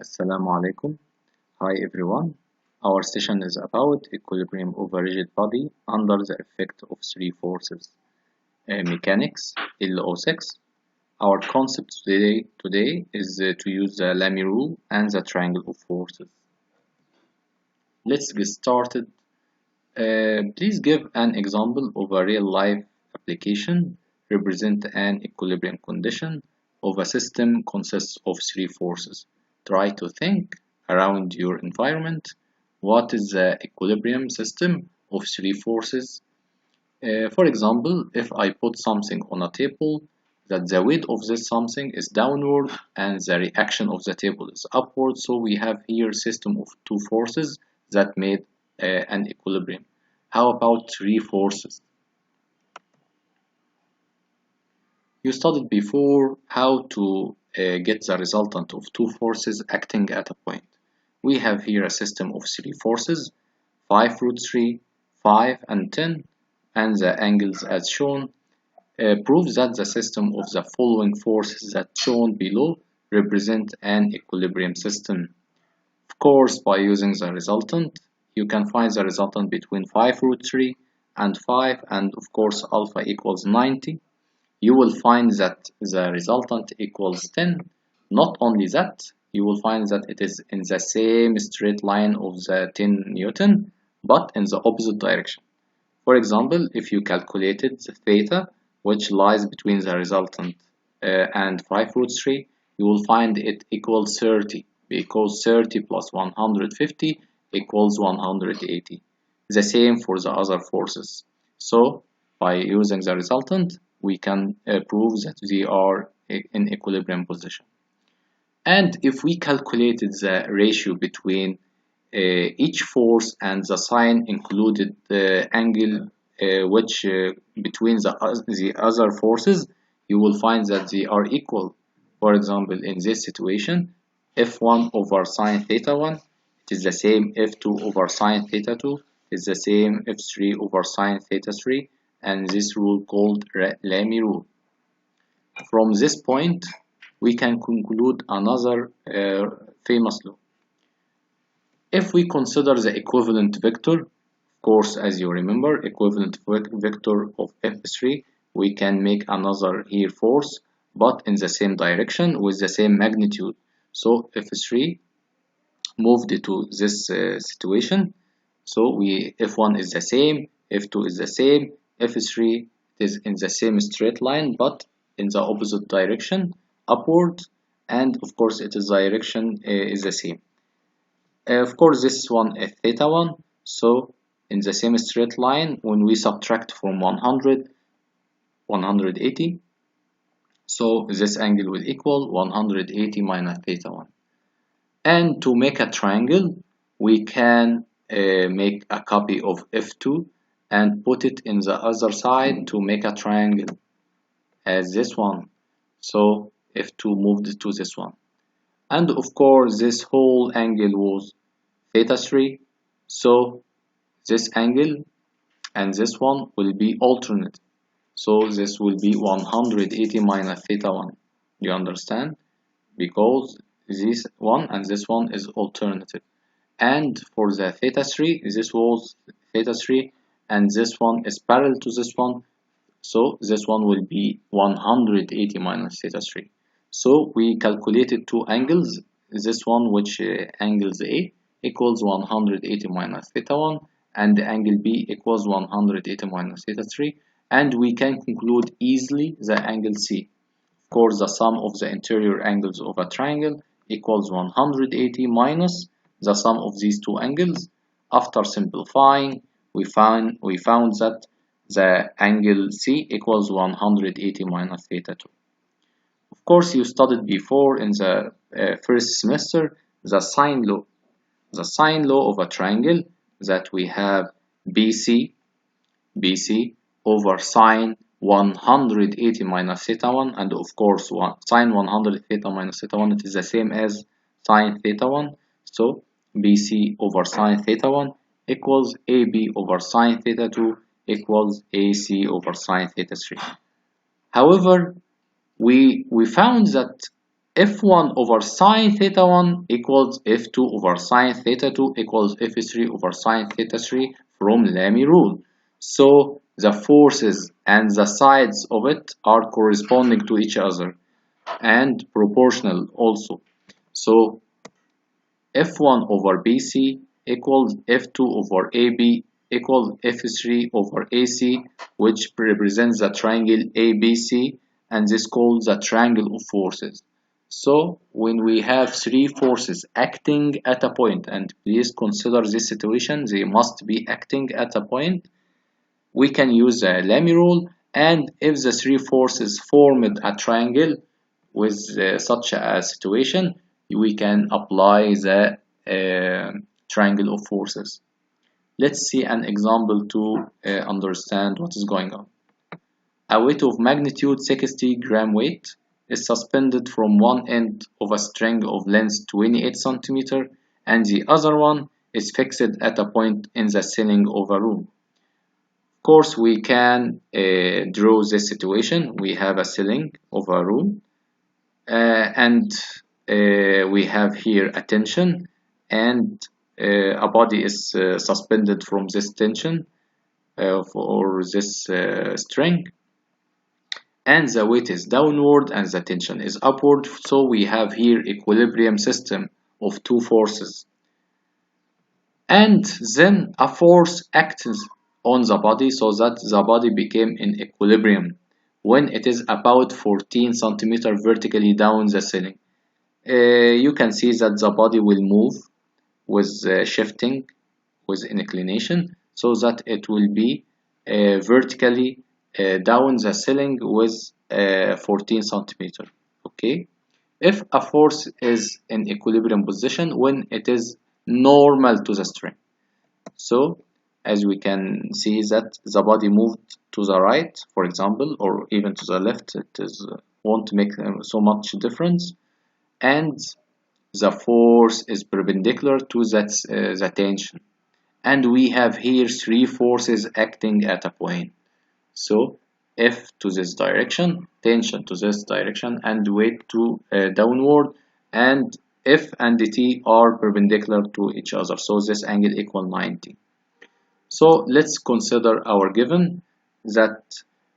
Assalamu alaikum. Hi everyone. Our session is about equilibrium of a rigid body under the effect of three forces. Mechanics, LO6. Our concept today is to use the Lami rule and the triangle of forces. Let's get started. Please give an example of a real life application. Represent an equilibrium condition of a system consists of three forces. Try to think around your environment. What is the equilibrium system of three forces? For example, if I put something on a table, that the weight of this something is downward and the reaction of the table is upward, so we have here a system of two forces that made an equilibrium. How about three forces? You studied before how to get the resultant of two forces acting at a point. We have here a system of three forces, 5 root 3, 5 and 10, and the angles as shown proves that the system of the following forces that shown below represent an equilibrium system. Of course, by using the resultant, you can find the resultant between 5 root 3 and 5, and of course alpha equals 90. You will find that the resultant equals 10. Not only that, you will find that it is in the same straight line of the 10 Newton, but in the opposite direction. For example, if you calculated the theta, which lies between the resultant and 5 root 3, you will find it equals 30, because 30 plus 150 equals 180. The same for the other forces. So, by using the resultant, we can prove that they are in equilibrium position. And if we calculated the ratio between each force and the sign included angle which between the other forces, you will find that they are equal. For example, in this situation, f1 over sine theta 1, it is the same f2 over sine theta 2, is the same f3 over sine theta 3, and this rule called Lami rule. From this point, we can conclude another famous law. If we consider the equivalent vector, of course, as you remember, equivalent vector of F3, we can make another here force, but in the same direction with the same magnitude. So F3 moved to this situation. So F1 is the same, F2 is the same, F3 is in the same straight line, but in the opposite direction, upward, and of course its direction is the same. Of course, this one is theta 1, so in the same straight line, when we subtract from 100, 180, so this angle will equal 180 minus theta 1. And to make a triangle, we can make a copy of F2 and put it in the other side to make a triangle as this one. So F2 moved to this one. And of course, this whole angle was theta 3. So this angle and this one will be alternate. So this will be 180 minus theta 1. You understand? Because this one and this one is alternative. And for the theta 3, this was theta 3 and this one is parallel to this one. So this one will be 180 minus theta 3. So we calculated two angles. This one, which angles A equals 180 minus theta 1, and the angle B equals 180 minus theta 3. And we can conclude easily the angle C. Of course, the sum of the interior angles of a triangle equals 180 minus the sum of these two angles. After simplifying, we found that the angle C equals 180 minus theta 2. Of course, you studied before in the first semester the sine law. The sine law of a triangle that we have BC over sine 180 minus theta 1, and of course sine 100 theta minus theta 1, it is the same as sine theta 1. So BC over sine theta 1 equals AB over sine theta 2 equals AC over sine theta 3. However, we found that F1 over sine theta 1 equals F2 over sine theta 2 equals F3 over sine theta 3 from Lami rule. So the forces and the sides of it are corresponding to each other and proportional also. So F1 over BC equals F2 over AB equals F3 over AC, which represents the triangle ABC, and this called the triangle of forces. So when we have three forces acting at a point, and please consider this situation, they must be acting at a point, we can use the Lami rule, and if the three forces formed a triangle with such a situation, we can apply the triangle of forces. Let's see an example to understand what is going on. A weight of magnitude 60 gram weight is suspended from one end of a string of length 28 cm and the other one is fixed at a point in the ceiling of a room. Of course, we can draw this situation. We have a ceiling of a room and we have here a tension and a body is suspended from this tension or this string, and the weight is downward and the tension is upward. So we have here equilibrium system of two forces, and then a force acts on the body so that the body became in equilibrium when it is about 14 centimeters vertically down the ceiling. You can see that the body will move with shifting with inclination so that it will be vertically down the ceiling with 14 centimeters. Okay, if a force is in equilibrium position when it is normal to the string, so as we can see that the body moved to the right, for example, or even to the left, it is won't make so much difference, and the force is perpendicular to the tension, and we have here three forces acting at a point. So F to this direction, tension to this direction, and weight to downward, and F and T are perpendicular to each other, so this angle equal 90. So let's consider our given that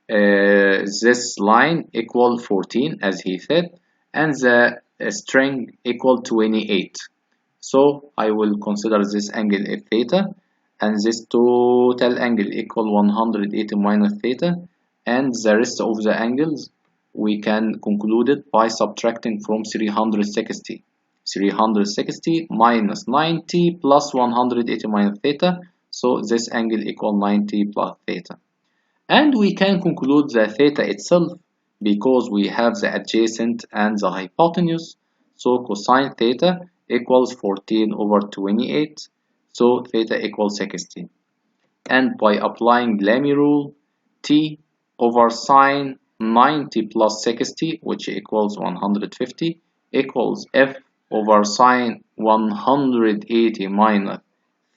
this line equal 14 as he said, and the string equal 28. So I will consider this angle F theta, and this total angle equal 180 minus theta, and the rest of the angles we can conclude it by subtracting from 360. 360 minus 90 plus 180 minus theta, so this angle equal 90 plus theta. And we can conclude the theta itself because we have the adjacent and the hypotenuse, so cosine theta equals 14 over 28, so theta equals 60. And by applying Lami rule, t over sine 90 plus 60, which equals 150, equals f over sine 180 minus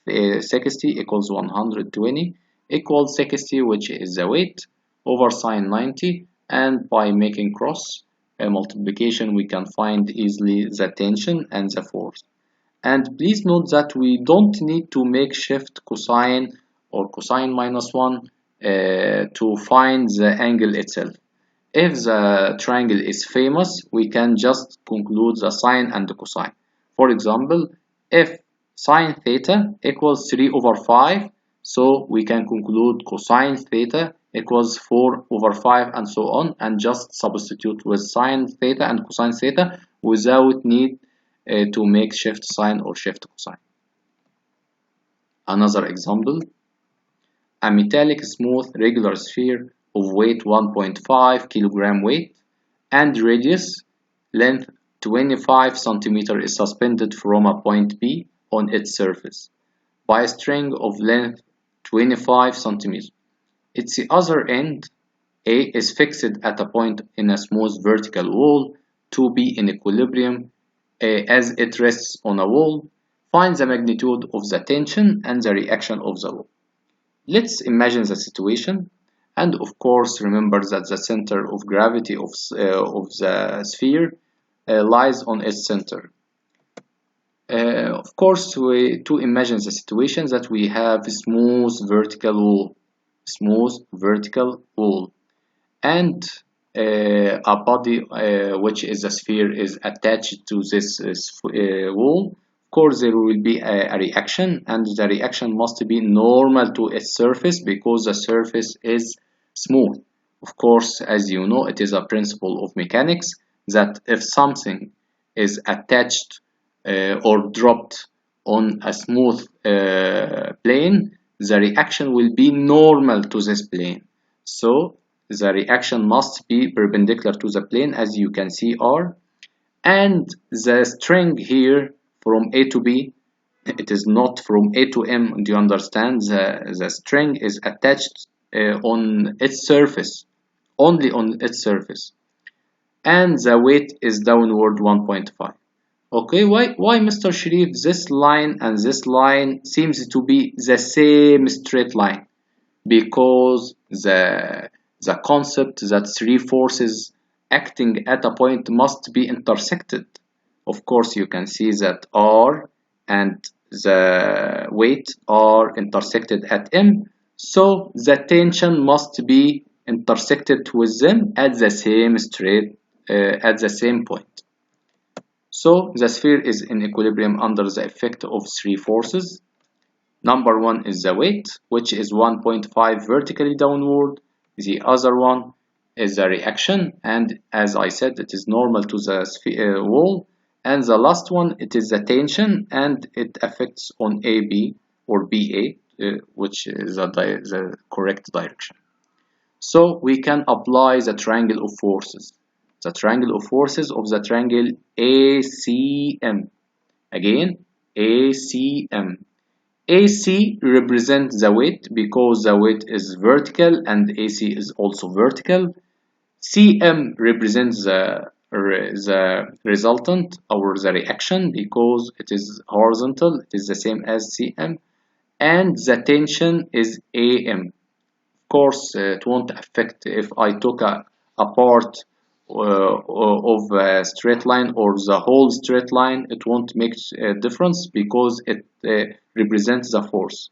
60 equals 120 equals 60, which is the weight, over sine 90, and by making cross multiplication we can find easily the tension and the force. And please note that we don't need to make shift cosine or cosine minus 1 to find the angle itself. If the triangle is famous, we can just conclude the sine and the cosine. For example, if sine theta equals 3 over 5, so we can conclude cosine theta equals 4 over 5 and so on, and just substitute with sine theta and cosine theta without need to make shift sine or shift cosine. Another example, a metallic smooth regular sphere of weight 1.5 kilogram weight and radius length 25 cm is suspended from a point B on its surface by a string of length 25 cm. Its other end, A, is fixed at a point in a smooth vertical wall to be in equilibrium as it rests on a wall. Find the magnitude of the tension and the reaction of the wall. Let's imagine the situation, and of course remember that the center of gravity of the sphere lies on its center. Of course, to imagine the situation that we have a smooth vertical wall, and a body which is a sphere is attached to this wall. Of course, there will be a reaction, and the reaction must be normal to its surface because the surface is smooth. Of course, as you know, it is a principle of mechanics that if something is attached or dropped on a smooth plane, the reaction will be normal to this plane. So the reaction must be perpendicular to the plane, as you can see R, and the string here from A to B, it is not from A to M. Do you understand? The string is attached on its surface, only on its surface, and the weight is downward 1.5. Okay, why Mr. Sherif, this line and this line seems to be the same straight line? Because the concept that three forces acting at a point must be intersected. Of course, you can see that R and the weight are intersected at M, so the tension must be intersected with them at the same point. So the sphere is in equilibrium under the effect of three forces. Number one is the weight, which is 1.5 vertically downward. The other one is the reaction, and as I said, it is normal to the wall. And the last one, it is the tension, and it affects on AB or BA, which is the correct direction. So we can apply the triangle of forces. The triangle of forces of the triangle ACM. Again, ACM. AC represents the weight because the weight is vertical and AC is also vertical. CM represents the resultant or the reaction because it is horizontal, it is the same as CM, and the tension is AM. Of course, it won't affect if I took a part of a straight line or the whole straight line. It won't make a difference because it represents the force.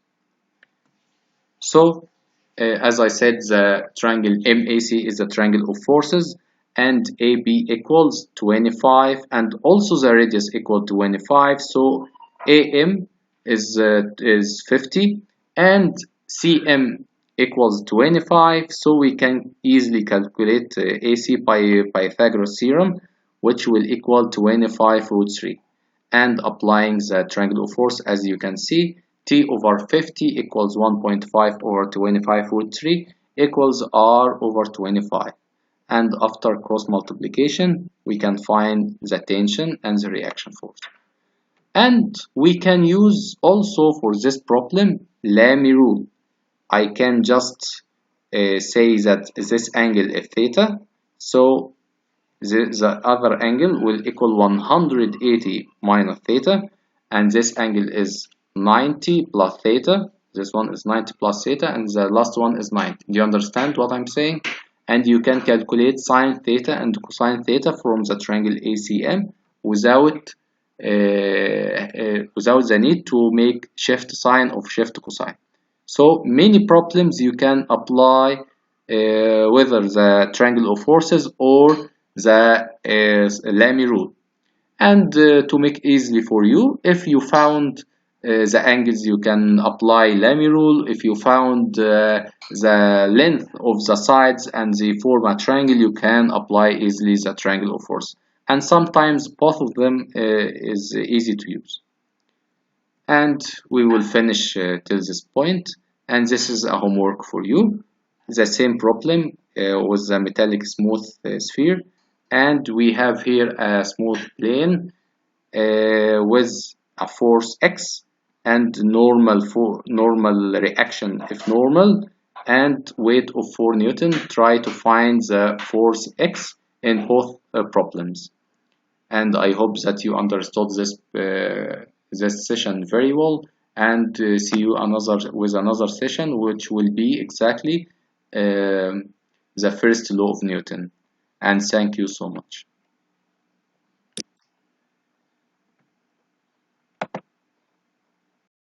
So as I said, the triangle MAC is the triangle of forces, and AB equals 25, and also the radius equal to 25. So AM is 50 and CM equals 25, so we can easily calculate AC by Pythagoras theorem, which will equal 25 root 3. And applying the triangle of force, as you can see, T over 50 equals 1.5 over 25 root 3 equals R over 25. And after cross multiplication, we can find the tension and the reaction force. And we can use also for this problem Lami rule. I can just say that this angle is theta, so the other angle will equal 180 minus theta, and this angle is 90 plus theta. This one is 90 plus theta, and the last one is 90. Do you understand what I'm saying? And you can calculate sine theta and cosine theta from the triangle ACM without the need to make shift sine or shift cosine. So many problems you can apply whether the triangle of forces or the Lami rule. And to make easily for you, if you found the angles, you can apply Lami rule. If you found the length of the sides and they form a triangle, you can apply easily the triangle of force. And sometimes both of them is easy to use. And we will finish till this point, and this is a homework for you. The same problem with the metallic smooth sphere, and we have here a smooth plane with a force X and normal reaction if normal, and weight of 4 Newton. Try to find the force X in both problems. And I hope that you understood this session very well, and see you with another session, which will be exactly the first law of Newton. And thank you so much.